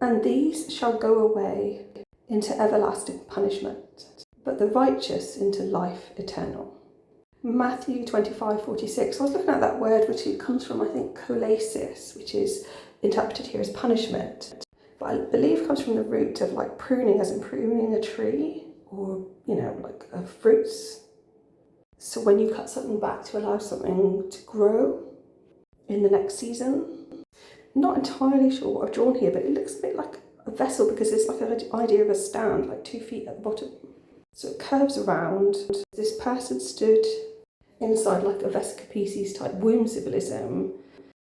And these shall go away into everlasting punishment, but the righteous into life eternal. Matthew 25:46. I was looking at that word, which it comes from, I think, kolasis, which is interpreted here as punishment. But I believe comes from the root of like pruning, as in pruning a tree, or, like fruits. So when you cut something back to allow something to grow in the next season. Not entirely sure what I've drawn here, but it looks a bit like a vessel because it's like an idea of a stand, like 2 feet at the bottom. So it curves around. This person stood inside like a Vesca type womb symbolism.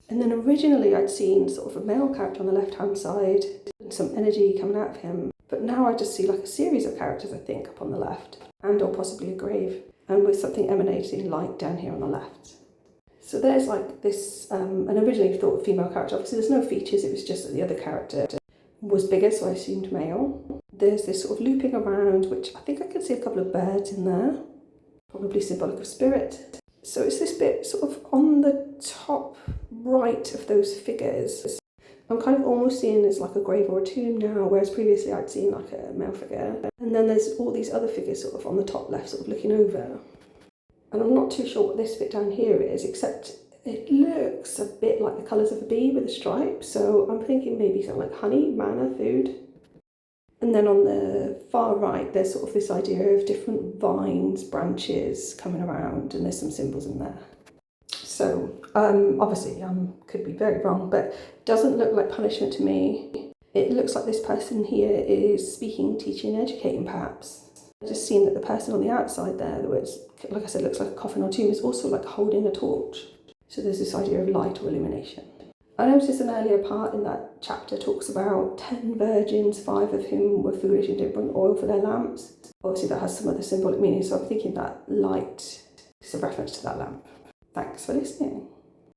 And then originally I'd seen sort of a male character on the left-hand side and some energy coming out of him. But now I just see like a series of characters, I think, up on the left, and or possibly a grave, and with something emanating light down here on the left. So there's like this, and originally thought female character, obviously there's no features, it was just that the other character was bigger, so I assumed male. There's this sort of looping around, which I think I can see a couple of birds in there, probably symbolic of spirit. So it's this bit sort of on the top right of those figures. I'm kind of almost seeing as like a grave or a tomb now, whereas previously I'd seen like a male figure. And then there's all these other figures sort of on the top left, sort of looking over. And I'm not too sure what this bit down here is, except it looks a bit like the colours of a bee with a stripe. So I'm thinking maybe something like honey, manna, food. And then on the far right, there's sort of this idea of different vines, branches coming around, and there's some symbols in there. So obviously, could be very wrong, but doesn't look like punishment to me. It looks like this person here is speaking, teaching, educating perhaps. I've just seen that the person on the outside there, which, like I said, looks like a coffin or tomb, is also like holding a torch. So there's this idea of light or illumination. I noticed an earlier part in that chapter talks about 10 virgins, 5 of whom were foolish and didn't bring oil for their lamps. Obviously that has some other symbolic meaning, so I'm thinking that light is a reference to that lamp. Thanks for listening.